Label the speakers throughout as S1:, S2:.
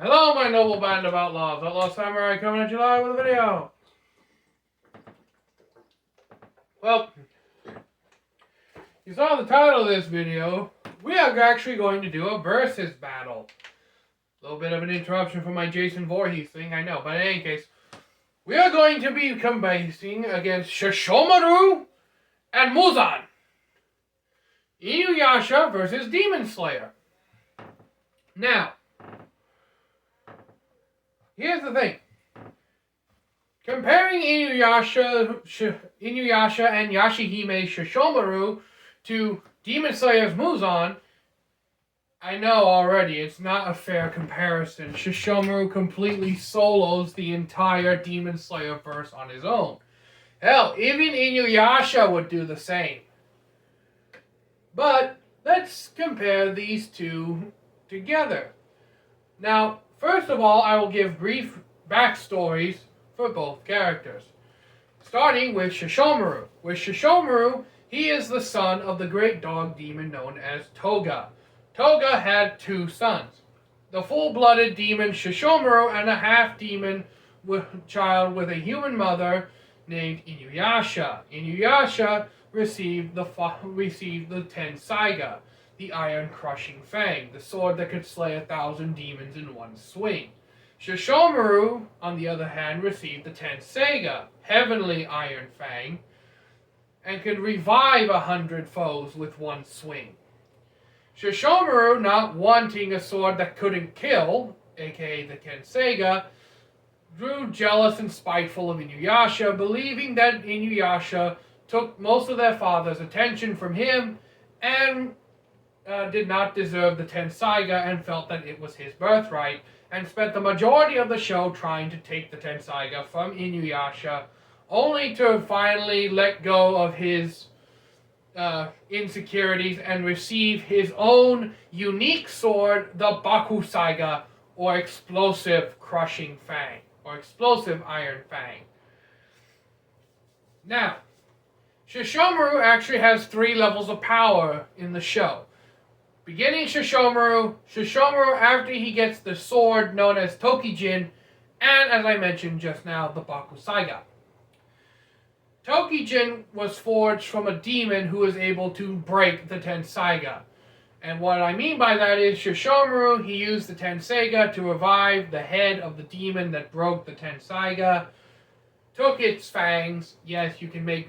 S1: Hello, my noble band of outlaws. Outlaw Samurai coming at you live with a video. Well, you saw the title of this video. We are actually going to do a versus battle. A little bit of an interruption from my Jason Voorhees thing, I know. But in any case, we are going to be combating against Sesshomaru and Muzan. Inuyasha versus Demon Slayer. Now, here's the thing. Comparing Inuyasha and Yashihime's Sesshomaru to Demon Slayer's Muzan, I know already it's not a fair comparison. Sesshomaru completely solos the entire Demon Slayer verse on his own. Hell, even Inuyasha would do the same. But let's compare these two together. Now, first of all, I will give brief backstories for both characters. Starting with Sesshomaru. With Sesshomaru, he is the son of the great dog demon known as Toga. Toga had two sons. The full-blooded demon Sesshomaru and a half-demon child with a human mother named Inuyasha. Inuyasha received the Tensaiga, the iron-crushing fang, the sword that could slay 1,000 demons in one swing. Sesshomaru, on the other hand, received the Tenseiga, heavenly iron fang, and could revive 100 foes with one swing. Sesshomaru, not wanting a sword that couldn't kill, aka the Tenseiga, grew jealous and spiteful of Inuyasha, believing that Inuyasha took most of their father's attention from him and did not deserve the Tensaiga and felt that it was his birthright, and spent the majority of the show trying to take the Tensaiga from Inuyasha, only to finally let go of his insecurities and receive his own unique sword, the Bakusaiga, or explosive crushing fang, or explosive iron fang. Now, Sesshomaru actually has 3 levels of power in the show. Beginning Sesshomaru, after he gets the sword known as Tokijin, and as I mentioned just now, the Bakusaiga. Tokijin was forged from a demon who was able to break the Tensaiga. And what I mean by that is Sesshomaru, he used the Tenseiga to revive the head of the demon that broke the Tensaiga, took its fangs. Yes, you can make...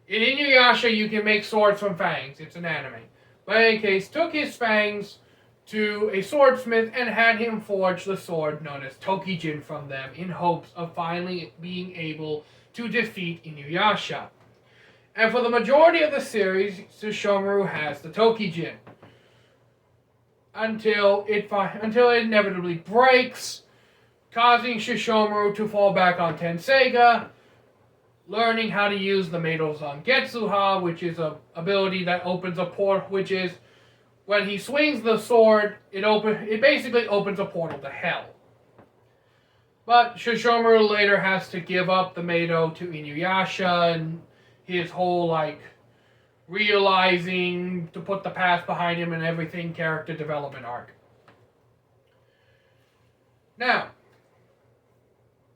S1: In Inuyasha, you can make swords from fangs. It's an anime. But in any case, took his fangs to a swordsmith and had him forge the sword known as Tokijin from them in hopes of finally being able to defeat Inuyasha. And for the majority of the series, Sesshomaru has the Tokijin. Until it inevitably breaks, causing Sesshomaru to fall back on Tenseiga, learning how to use the Meidozan Getsuha, which is an ability that opens a portal, which is, when he swings the sword, it basically opens a portal to hell. But Sesshomaru later has to give up the Meido to Inuyasha, and his whole, realizing to put the past behind him and everything character development arc. Now,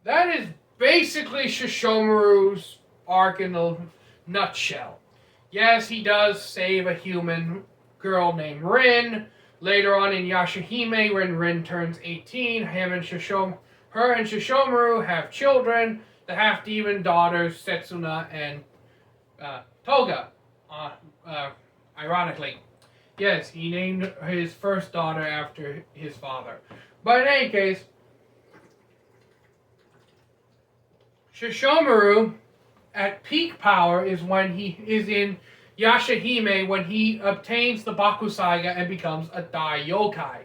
S1: that is basically Sesshomaru's arc in a nutshell. Yes, he does save a human girl named Rin. Later on in Yashahime, when Rin turns 18, her and Sesshomaru have children, the half-demon daughters, Setsuna and Toga. Ironically. Yes, he named his first daughter after his father. But in any case, Sesshomaru, at peak power, is when he is in Yashahime, when he obtains the Bakusaiga and becomes a Dai Yokai.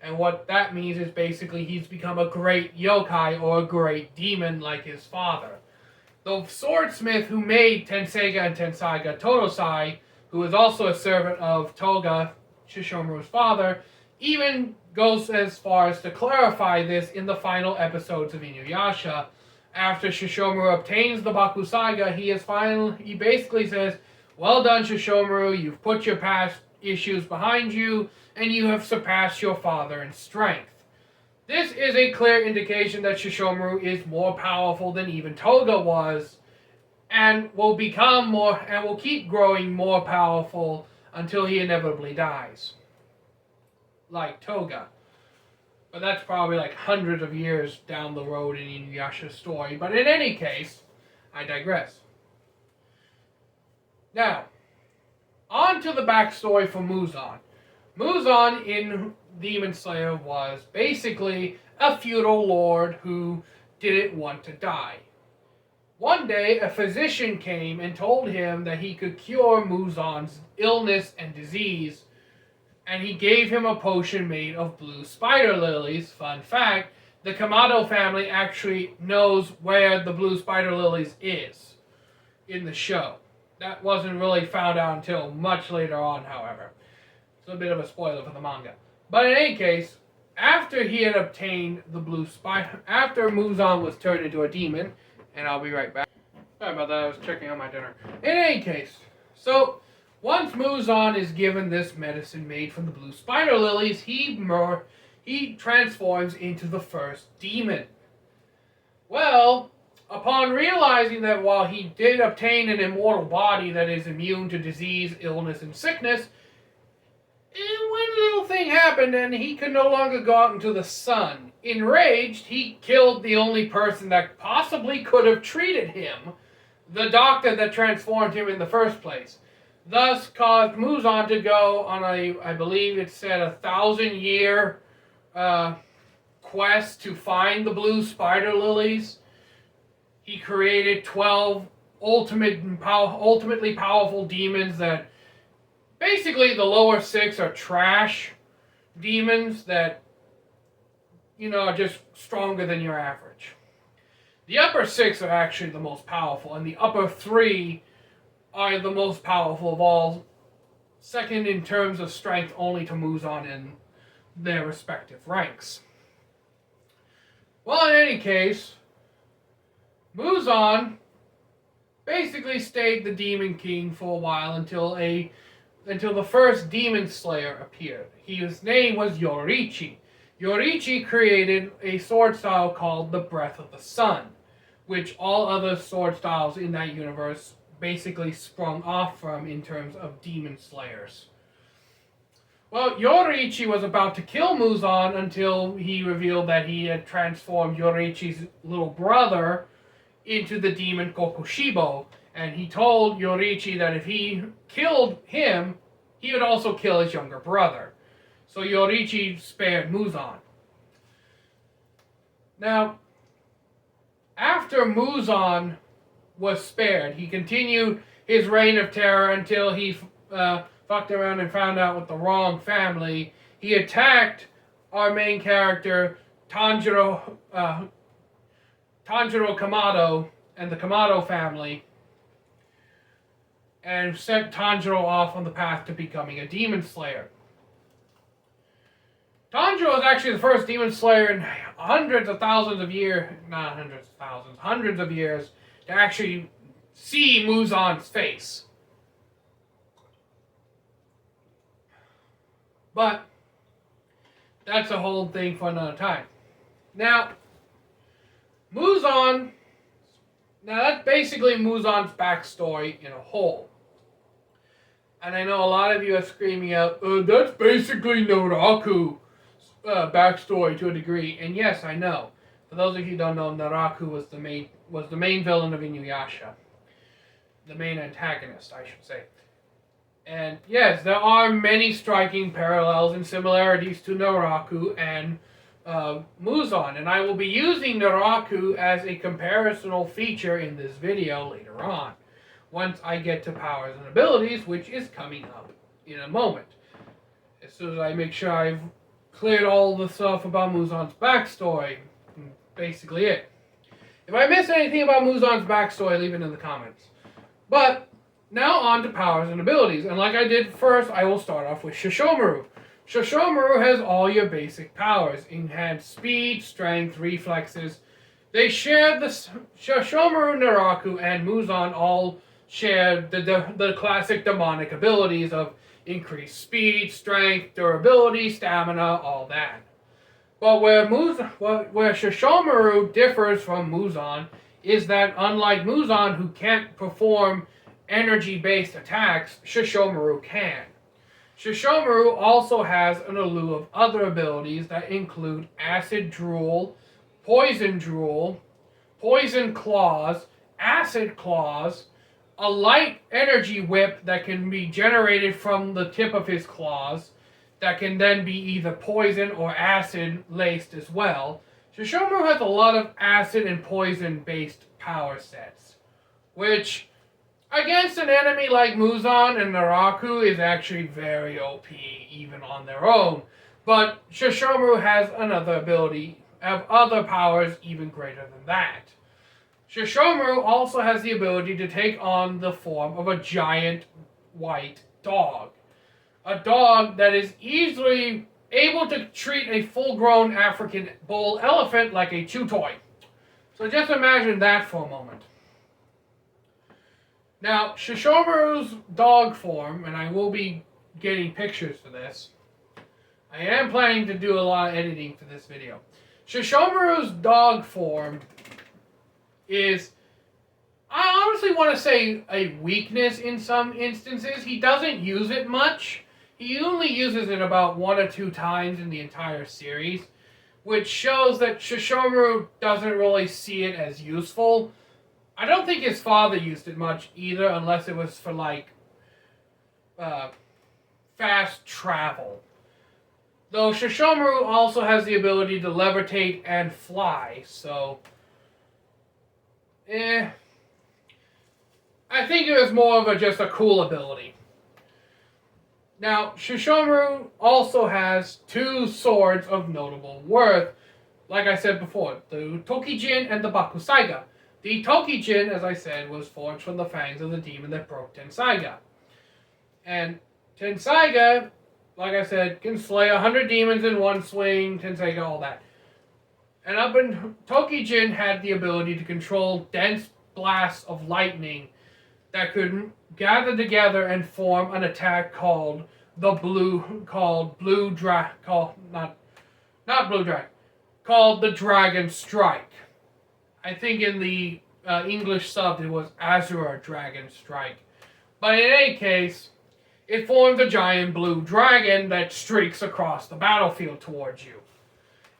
S1: And what that means is basically he's become a great yokai or a great demon like his father. The swordsmith who made Tenseiga and Tensaiga, Totosai, who is also a servant of Toga, Sesshomaru's father, even goes as far as to clarify this in the final episodes of Inuyasha. After Sesshomaru obtains the Bakusaiga, he basically says, "Well done, Sesshomaru, you've put your past issues behind you, and you have surpassed your father in strength." This is a clear indication that Sesshomaru is more powerful than even Toga was, and will become more, and will keep growing more powerful until he inevitably dies. Like Toga. But that's probably like hundreds of years down the road in Inuyasha's story. But in any case, I digress. Now, on to the backstory for Muzan. Muzan in Demon Slayer was basically a feudal lord who didn't want to die. One day, a physician came and told him that he could cure Muzan's illness and disease, and he gave him a potion made of blue spider lilies. Fun fact, the Kamado family actually knows where the blue spider lilies is in the show. That wasn't really found out until much later on, however. It's a bit of a spoiler for the manga. But in any case, after he had obtained the blue spider, after Muzan was turned into a demon, and I'll be right back. Sorry about that, I was checking on my dinner. In any case, so once Muzan is given this medicine made from the blue spider lilies, he transforms into the first demon. Well, upon realizing that while he did obtain an immortal body that is immune to disease, illness, and sickness, one little thing happened and he could no longer go out into the sun. Enraged, he killed the only person that possibly could have treated him, the doctor that transformed him in the first place. Thus caused Muzan to go on I believe it said 1,000-year quest to find the blue spider lilies. He created 12 ultimately powerful demons that basically the lower 6 are trash demons that, are just stronger than your average. The upper 6 are actually the most powerful, and the upper 3 are the most powerful of all, second in terms of strength only to Muzan in their respective ranks. Well, in any case, Muzan basically stayed the Demon King for a while until the first Demon Slayer appeared. His name was Yoriichi. Yoriichi created a sword style called the Breath of the Sun, which all other sword styles in that universe basically sprung off from in terms of Demon Slayers. Well, Yoriichi was about to kill Muzan until he revealed that he had transformed Yoriichi's little brother into the demon Kokushibo, and he told Yoriichi that if he killed him, he would also kill his younger brother. So Yoriichi spared Muzan. Now, after Muzan was spared, he continued his reign of terror until he fucked around and found out with the wrong family. He attacked our main character, Tanjiro Kamado, and the Kamado family, and sent Tanjiro off on the path to becoming a demon slayer. Tanjiro is actually the first demon slayer in hundreds of years to actually see Muzan's face. But that's a whole thing for another time. Now, that's basically Muzan's backstory in a whole. And I know a lot of you are screaming out, that's basically Naraku's backstory to a degree. And yes, I know. For those of you who don't know, Naraku was the main villain of Inuyasha. The main antagonist, I should say. And yes, there are many striking parallels and similarities to Naraku and Muzan, and I will be using Naraku as a comparisonal feature in this video later on, once I get to powers and abilities, which is coming up in a moment. As soon as I make sure I've cleared all the stuff about Muzan's backstory, basically it. If I miss anything about Muzan's backstory, leave it in the comments. But now on to powers and abilities, and like I did first, I will start off with Sesshomaru. Sesshomaru has all your basic powers: enhanced speed, strength, reflexes. They share the Sesshomaru, Naraku, and Muzan all share the classic demonic abilities of increased speed, strength, durability, stamina, all that. But where Sesshomaru differs from Muzan is that unlike Muzan, who can't perform energy-based attacks, Sesshomaru can. Sesshomaru also has an slew of other abilities that include Acid Drool, Poison Drool, Poison Claws, Acid Claws, a light energy whip that can be generated from the tip of his claws, that can then be either poison or acid laced as well. Sesshomaru has a lot of acid and poison based power sets, which against an enemy like Muzan and Naraku is actually very OP even on their own. But Sesshomaru has other powers even greater than that. Sesshomaru also has the ability to take on the form of a giant white dog. A dog that is easily able to treat a full-grown African bull elephant like a chew toy. So just imagine that for a moment. Now, Sesshomaru's dog form, and I will be getting pictures for this. I am planning to do a lot of editing for this video. Sesshomaru's dog form is, I honestly want to say, a weakness in some instances. He doesn't use it much. He only uses it about 1 or 2 times in the entire series, which shows that Sesshomaru doesn't really see it as useful. I don't think his father used it much either, unless it was for, like, fast travel. Though Sesshomaru also has the ability to levitate and fly, so I think it was more of just a cool ability. Now, Sesshomaru also has 2 swords of notable worth. Like I said before, the Tokijin and the Bakusaiga. The Tokijin, as I said, was forged from the fangs of the demon that broke Tensaiga. And Tensaiga, like I said, can slay 100 demons in one swing, Tensaiga, all that. And Tokijin had the ability to control dense blasts of lightning that could gather together and form an attack called the Dragon Strike. I think in the English sub it was Azura Dragon Strike. But in any case, it forms a giant blue dragon that streaks across the battlefield towards you.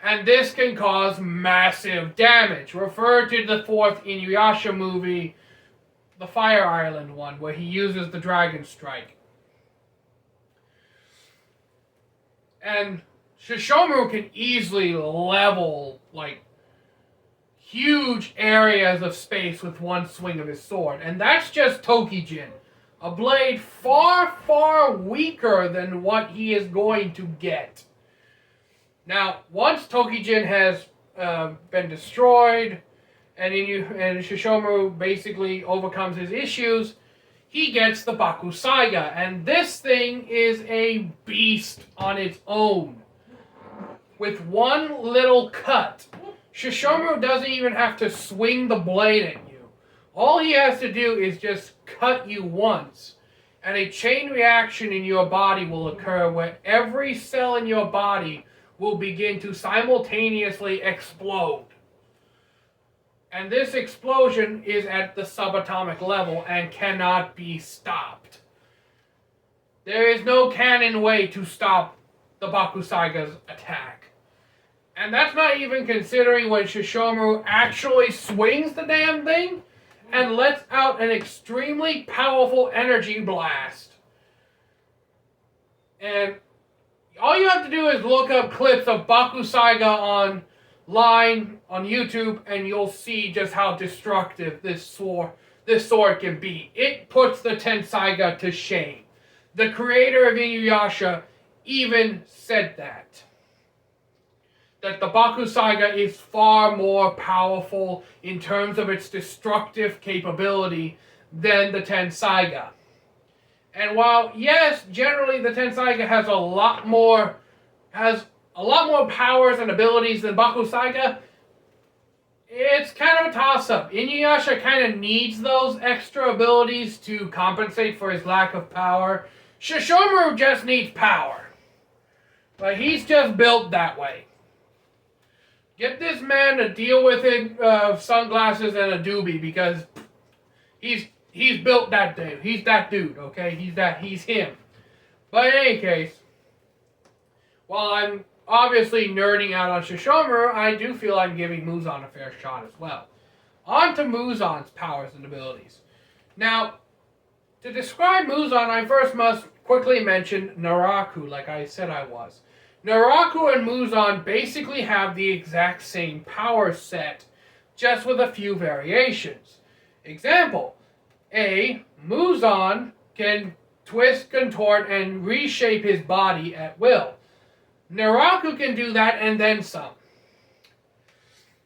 S1: And this can cause massive damage. Refer to the 4th Inuyasha movie, the Fire Island one, where he uses the Dragon Strike. And Sesshomaru can easily level, like, huge areas of space with one swing of his sword. And that's just Tokijin. A blade far, far weaker than what he is going to get. Now, once Tokijin has been destroyed, and Sesshomaru basically overcomes his issues, he gets the Bakusaiga, and this thing is a beast on its own. With one little cut, Sesshomaru doesn't even have to swing the blade at you. All he has to do is just cut you once, and a chain reaction in your body will occur where every cell in your body will begin to simultaneously explode. And this explosion is at the subatomic level and cannot be stopped. There is no canon way to stop the Bakusaiga's attack. And that's not even considering when Sesshomaru actually swings the damn thing and lets out an extremely powerful energy blast. And all you have to do is look up clips of Bakusaiga online on YouTube, and you'll see just how destructive this sword can be. It puts the Tensaiga to shame. The creator of Inuyasha even said that the Bakusaiga is far more powerful in terms of its destructive capability than the Tensaiga. And while, yes, generally the Tensaiga has a lot more powers and abilities than Bakusaiga, it's kind of a toss-up. Inuyasha kind of needs those extra abilities to compensate for his lack of power. Sesshomaru just needs power. But he's just built that way. Get this man to deal with it, sunglasses and a doobie, because he's built that dude. He's that dude, okay? He's him. But in any case, while I'm obviously nerding out on Sesshomaru, I do feel I'm giving Muzan a fair shot as well. On to Muzan's powers and abilities. Now, to describe Muzan, I first must quickly mention Naraku, like I said I was. Naraku and Muzan basically have the exact same power set, just with a few variations. Example, Muzan can twist, contort, and reshape his body at will. Naraku can do that and then some.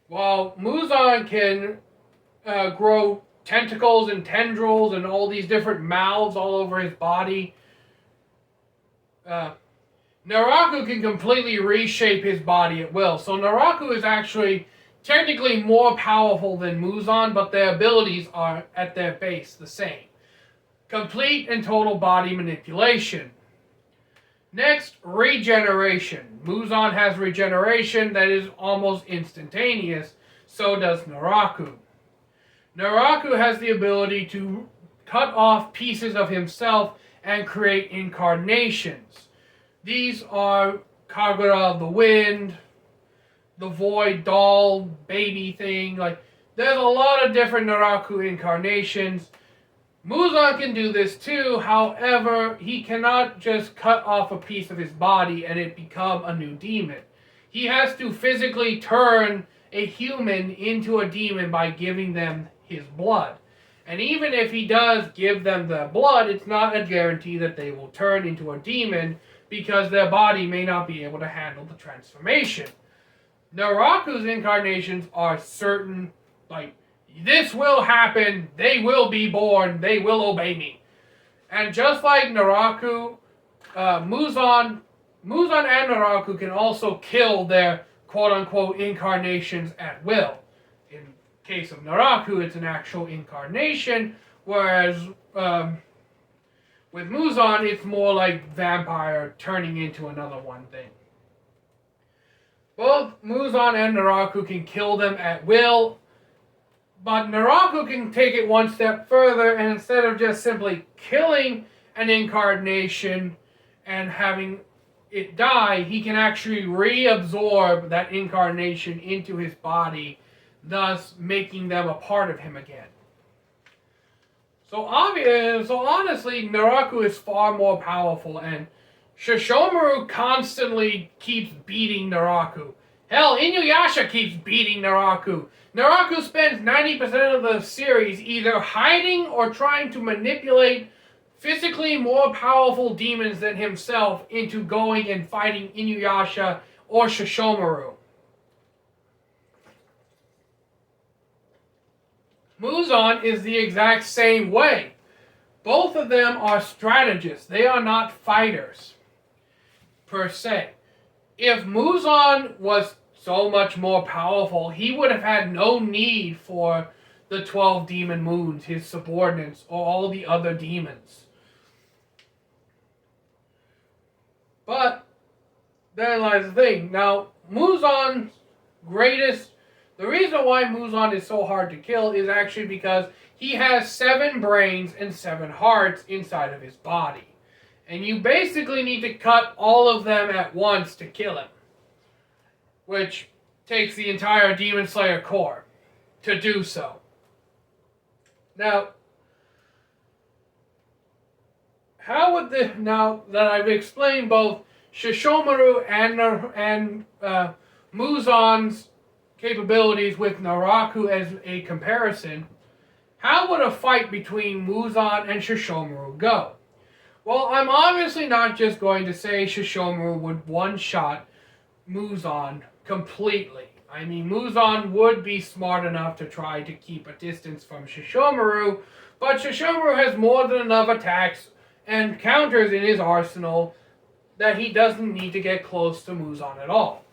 S1: While Muzan can grow tentacles and tendrils and all these different mouths all over his body, Naraku can completely reshape his body at will. So Naraku is actually technically more powerful than Muzan, but their abilities are at their base the same. Complete and total body manipulation. Next, regeneration. Muzan has regeneration that is almost instantaneous, so does Naraku. Naraku has the ability to cut off pieces of himself and create incarnations. These are Kagura of the Wind, the Void doll, baby thing. There's a lot of different Naraku incarnations. Muzan can do this too, however, he cannot just cut off a piece of his body and it become a new demon. He has to physically turn a human into a demon by giving them his blood. And even if he does give them the blood, it's not a guarantee that they will turn into a demon, because their body may not be able to handle the transformation. Naraku's incarnations are certain, this will happen, they will be born, they will obey me. And just like Naraku, Muzan and Naraku can also kill their quote-unquote incarnations at will. In case of Naraku, it's an actual incarnation, whereas with Muzan, it's more like vampire turning into another one thing. Both Muzan and Naraku can kill them at will, but Naraku can take it one step further, and instead of just simply killing an incarnation and having it die, he can actually reabsorb that incarnation into his body, thus making them a part of him again. So honestly, Naraku is far more powerful, and Sesshomaru constantly keeps beating Naraku. Hell, Inuyasha keeps beating Naraku. Naraku spends 90% of the series either hiding or trying to manipulate physically more powerful demons than himself into going and fighting Inuyasha or Sesshomaru. Muzan is the exact same way. Both of them are strategists. They are not fighters, per se. If Muzan was so much more powerful, he would have had no need for the 12 demon moons, his subordinates, or all the other demons. But therein lies the thing. Now, Muzan's greatest... The reason why Muzan is so hard to kill is actually because he has 7 brains and 7 hearts inside of his body. And you basically need to cut all of them at once to kill him. Which takes the entire Demon Slayer Corps to do so. Now that I've explained both Sesshomaru and Muzan's capabilities with Naraku as a comparison, how would a fight between Muzan and Sesshomaru go? Well, I'm obviously not just going to say Sesshomaru would one-shot Muzan completely. I mean, Muzan would be smart enough to try to keep a distance from Sesshomaru, but Sesshomaru has more than enough attacks and counters in his arsenal that he doesn't need to get close to Muzan at all.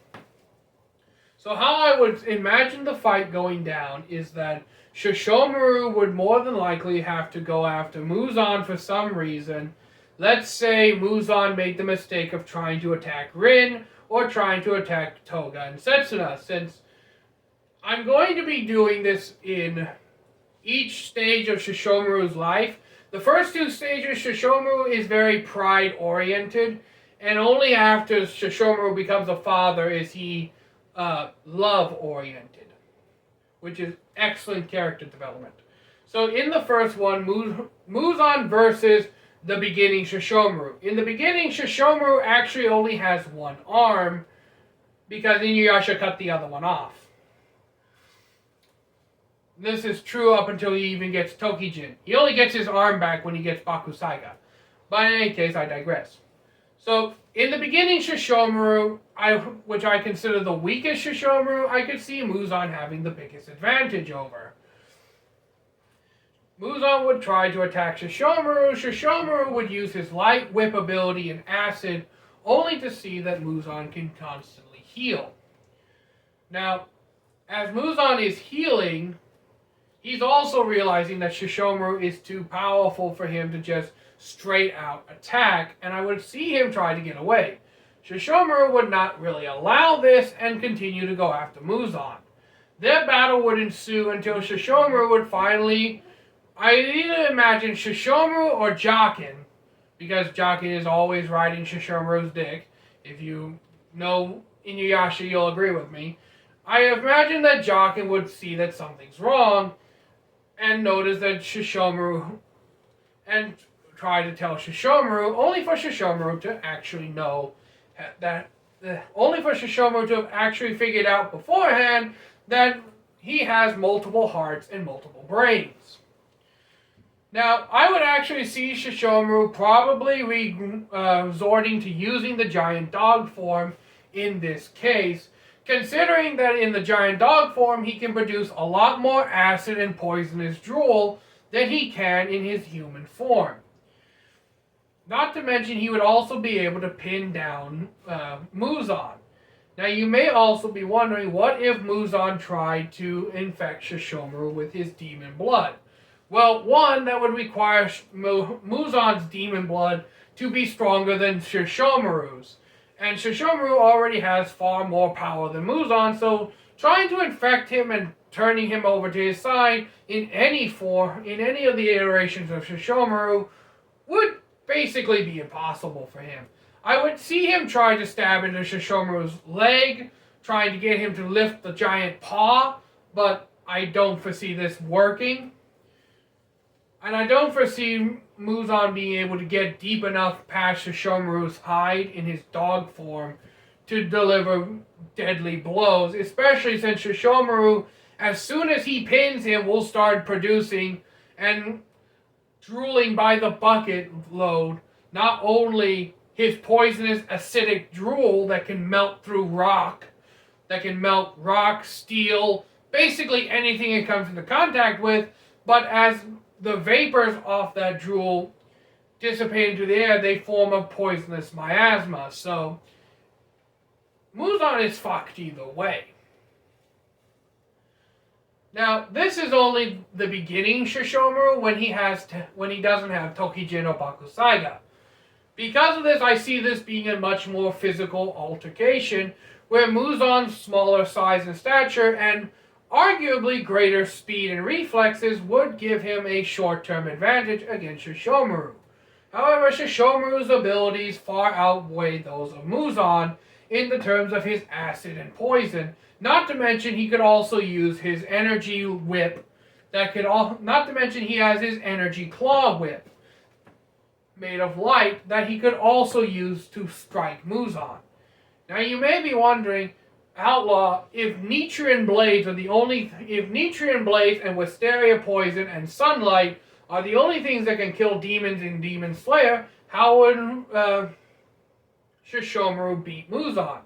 S1: So how I would imagine the fight going down is that Sesshomaru would more than likely have to go after Muzan for some reason. Let's say Muzan made the mistake of trying to attack Rin or trying to attack Toga and Setsuna, since I'm going to be doing this in each stage of Sesshomaru's life. The first two stages, Sesshomaru is very pride-oriented, and only after Sesshomaru becomes a father is he love-oriented, which is excellent character development. So in the first one, Muzan versus the beginning Sesshomaru. In the beginning, Sesshomaru actually only has one arm, because Inuyasha cut the other one off. This is true up until he even gets Tokijin. He only gets his arm back when he gets Bakusaiga. But in any case, I digress. So, in the beginning Sesshomaru, which I consider the weakest Sesshomaru, I could see Muzan having the biggest advantage over. Muzan would try to attack Sesshomaru. Sesshomaru would use his light whip ability and acid, only to see that Muzan can constantly heal. Now, as Muzan is healing, he's also realizing that Sesshomaru is too powerful for him to just straight out attack, and I would see him try to get away. Sesshomaru would not really allow this and continue to go after Muzan. Their battle would ensue until Sesshomaru would finally, I either imagine Sesshomaru or Jakin, because Jakin is always riding Sesshomaru's dick. If you know Inuyasha, you'll agree with me. I imagine that Jakin would see that something's wrong and notice that Sesshomaru, and try to tell Sesshomaru, only for Sesshomaru to actually know that, only for Sesshomaru to have actually figured out beforehand that he has multiple hearts and multiple brains. Now, I would actually see Sesshomaru probably resorting to using the giant dog form in this case, considering that in the giant dog form he can produce a lot more acid and poisonous drool than he can in his human form. Not to mention he would also be able to pin down Muzan. Now you may also be wondering, what if Muzan tried to infect Sesshomaru with his demon blood? Well, one, that would require Muzan's demon blood to be stronger than Sesshomaru's. And Sesshomaru already has far more power than Muzan, so trying to infect him and turning him over to his side in any of the iterations of Sesshomaru would basically be impossible for him. I would see him try to stab into Sesshomaru's leg, trying to get him to lift the giant paw, but I don't foresee this working. And I don't foresee Muzan being able to get deep enough past Sesshomaru's hide in his dog form to deliver deadly blows, especially since Sesshomaru, as soon as he pins him, will start producing and drooling by the bucket load not only his poisonous acidic drool that can melt through rock, steel, basically anything it comes into contact with, but as the vapors off that drool dissipate into the air, they form a poisonous miasma. So, Muzan is fucked either way. Now, this is only the beginning Sesshomaru when he doesn't have Tokijin or Bakusaiga. Because of this, I see this being a much more physical altercation, where Muzan's smaller size and stature and arguably greater speed and reflexes would give him a short-term advantage against Sesshomaru. However, Sesshomaru's abilities far outweigh those of Muzan in the terms of his acid and poison. Not to mention he could also use his energy whip. Not to mention he has his energy claw whip made of light that he could also use to strike Muzan. Now you may be wondering, Outlaw, if Nichiren Blades and Wisteria Poison and Sunlight are the only things that can kill demons in Demon Slayer, how would Sesshomaru beat Muzan?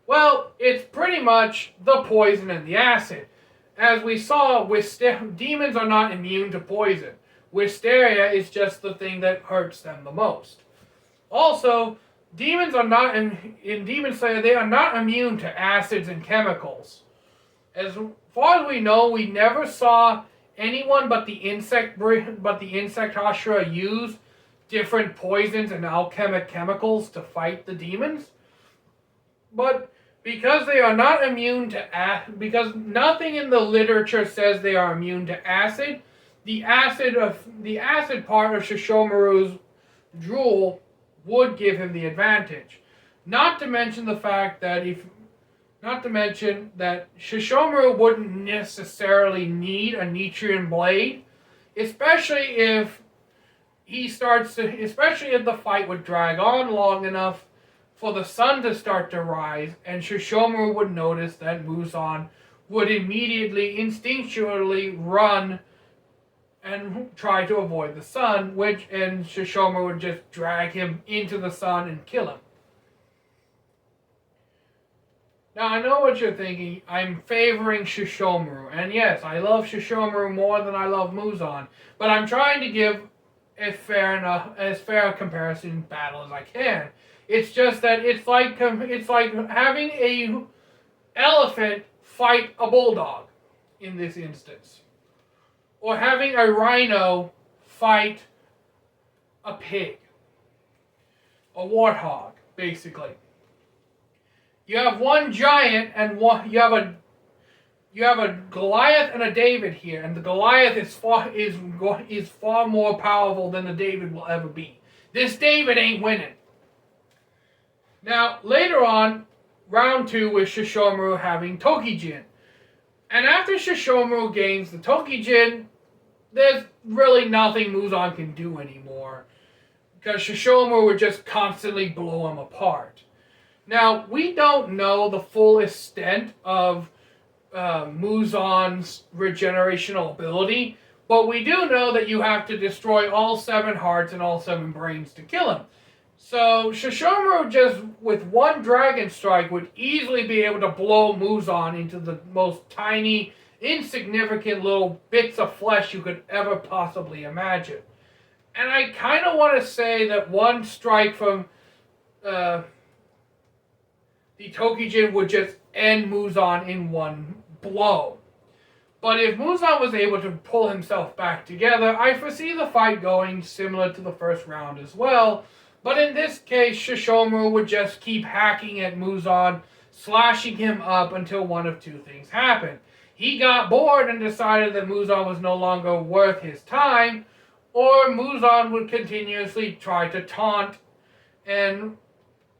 S1: Well, it's pretty much the poison and the acid. As we saw, demons are not immune to poison. Wisteria is just the thing that hurts them the most. Also, demons are not, in Demon Slayer, they are not immune to acids and chemicals. As far as we know, we never saw anyone but the insect Hashira use different poisons and alchemic chemicals to fight the demons. But because they are not immune to because nothing in the literature says they are immune to acid. The acid part of Sesshomaru's drool would give him the advantage. Not to mention the fact that Sesshomaru wouldn't necessarily need a Nichiren blade, especially if the fight would drag on long enough for the sun to start to rise, and Sesshomaru would notice that Muzan would immediately, instinctually run and try to avoid the sun, and Sesshomaru would just drag him into the sun and kill him. Now, I know what you're thinking. I'm favoring Sesshomaru, and yes, I love Sesshomaru more than I love Muzan, but I'm trying to give as fair a comparison battle as I can. It's just that it's like having a elephant fight a bulldog in this instance, or having a rhino fight a pig, a warthog, basically. You have one giant and you have a Goliath and a David here, and the Goliath is far more powerful than the David will ever be. This David ain't winning. Now, later on, round 2 was Sesshomaru having Tokijin. And after Sesshomaru gains the Tokijin, there's really nothing Muzan can do anymore, because Sesshomaru would just constantly blow him apart. Now, we don't know the full extent of Muzan's regenerational ability, but we do know that you have to destroy all 7 hearts and all 7 brains to kill him. So Sesshomaru just with one dragon strike would easily be able to blow Muzan into the most tiny, insignificant little bits of flesh you could ever possibly imagine. And I kind of want to say that one strike from the Tokijin would just end Muzan in one blow. But if Muzan was able to pull himself back together, I foresee the fight going similar to the first round as well. But in this case, Sesshomaru would just keep hacking at Muzan, slashing him up until one of 2 things happened. He got bored and decided that Muzan was no longer worth his time, or Muzan would continuously try to taunt and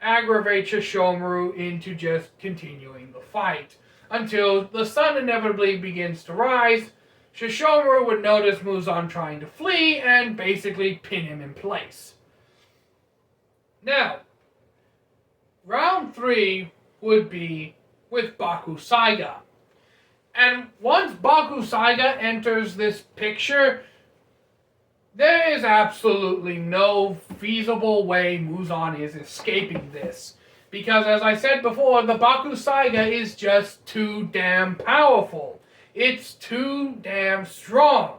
S1: aggravate Sesshomaru into just continuing the fight. Until the sun inevitably begins to rise, Sesshomaru would notice Muzan trying to flee and basically pin him in place. Now, round 3 would be with Baku Saiga. And once Baku Saiga enters this picture, there is absolutely no feasible way Muzan is escaping this. Because as I said before, the Baku Saiga is just too damn powerful. It's too damn strong.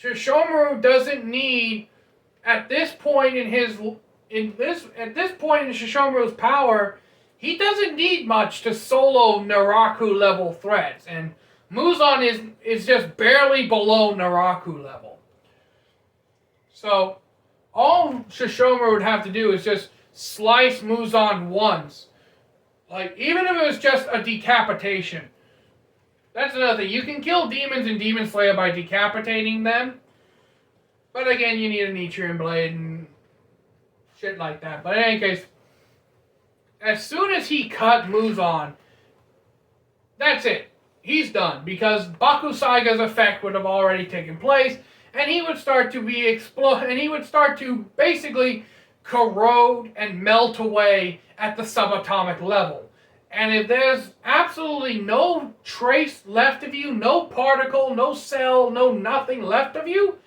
S1: Sesshomaru doesn't need, at this point in Sesshomaru's power, he doesn't need much to solo Naraku level threats, and Muzan is just barely below Naraku level. So all Sesshomaru would have to do is just slice Muzan once. Like, even if it was just a decapitation. That's another thing. You can kill demons in Demon Slayer by decapitating them. But again, you need a Nichiren blade and shit like that. But in any case, as soon as he cut Muzan, that's it. He's done. Because Baku Saiga's effect would have already taken place. And he would start to basically corrode and melt away at the subatomic level. And if there's absolutely no trace left of you, no particle, no cell, no nothing left of you,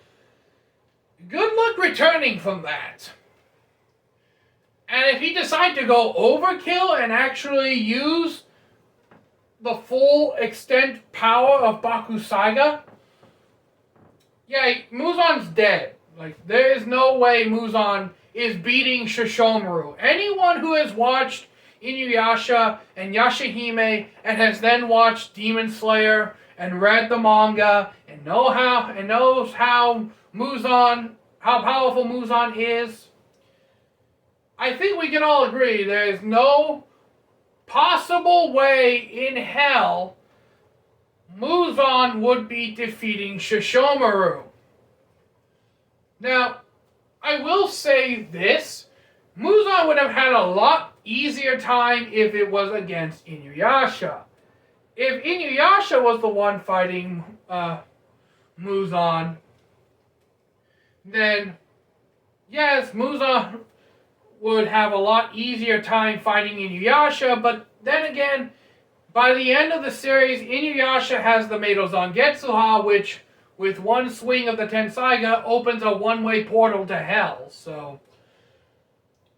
S1: good luck returning from that. And if he decides to go overkill and actually use the full extent power of Baku Saiga, yeah, Muzan's dead. Like, there is no way Muzan is beating Sesshomaru. Anyone who has watched Inuyasha and Yashahime and has then watched Demon Slayer and read the manga and knows how powerful Muzan is, I think we can all agree there is no possible way in hell Muzan would be defeating Sesshomaru. Now, I will say this. Muzan would have had a lot easier time if it was against Inuyasha. If Inuyasha was the one fighting Muzan, then yes, Muzan would have a lot easier time fighting Inuyasha, but then again, by the end of the series, Inuyasha has the Meidou Zangetsuha, which, with one swing of the Tenseiga, opens a one-way portal to hell. So,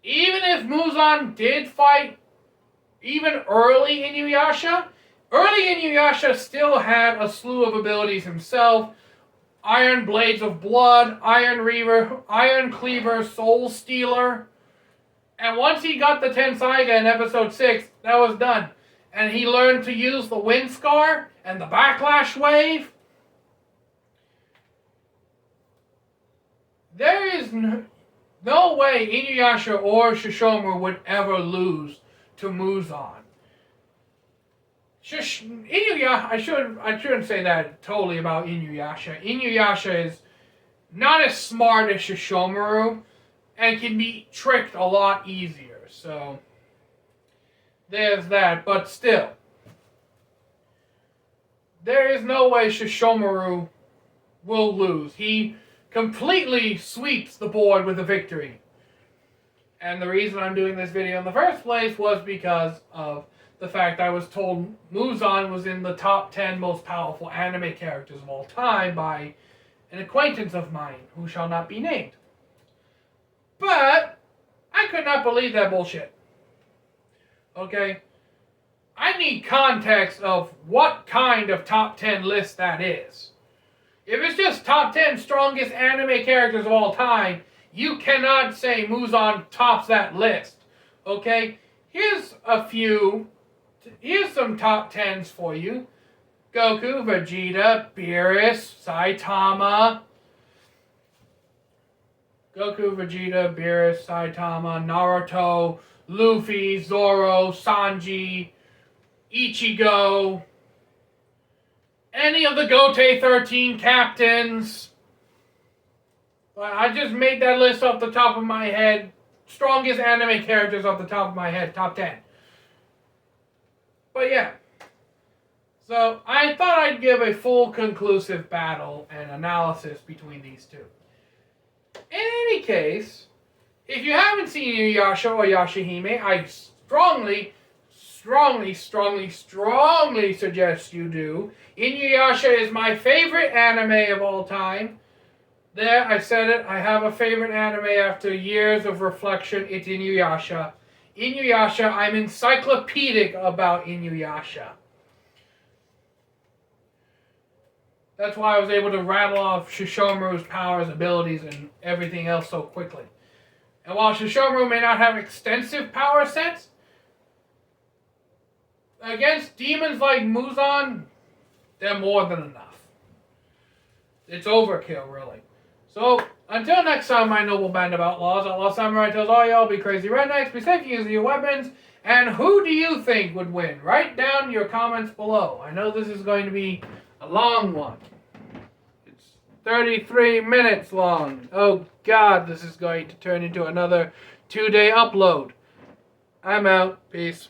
S1: even if Muzan did fight even early Inuyasha still had a slew of abilities himself. Iron Blades of Blood, Iron Reaver, Iron Cleaver, Soul Stealer. And once he got the Tenseiga in episode 6, that was done. And he learned to use the Wind Scar and the Backlash Wave. There is no way Inuyasha or Sesshomaru would ever lose to Muzan. Inuyasha, I shouldn't say that totally about Inuyasha. Inuyasha is not as smart as Sesshomaru and can be tricked a lot easier. So there's that, but still, there is no way Sesshomaru will lose. He completely sweeps the board with a victory. And the reason I'm doing this video in the first place was because of the fact I was told Muzan was in the top 10 most powerful anime characters of all time by an acquaintance of mine who shall not be named. But I could not believe that bullshit. Okay? I need context of what kind of top 10 list that is. If it's just top 10 strongest anime characters of all time, you cannot say Muzan tops that list. Okay? Here's some top 10s for you. Goku, Vegeta, Beerus, Saitama. Goku, Vegeta, Beerus, Saitama, Naruto, Luffy, Zoro, Sanji, Ichigo, any of the Gote 13 captains. I just made that list off the top of my head. Strongest anime characters off the top of my head, top 10. But yeah. So I thought I'd give a full conclusive battle and analysis between these two. In any case, if you haven't seen Inuyasha or Yashahime, I strongly suggest you do. Inuyasha is my favorite anime of all time. There, I said it. I have a favorite anime after years of reflection. It's Inuyasha. Inuyasha, I'm encyclopedic about Inuyasha. That's why I was able to rattle off Sesshomaru's powers, abilities, and everything else so quickly. And while Sesshomaru may not have extensive power sets, against demons like Muzan, they're more than enough. It's overkill, really. So, until next time, my noble band of outlaws, Outlaw Samurai tells all y'all, be crazy rednecks, be safe using your weapons, and who do you think would win? Write down your comments below. I know this is going to be a long one. It's 33 minutes long. Oh God, this is going to turn into another 2-day upload. I'm out. Peace.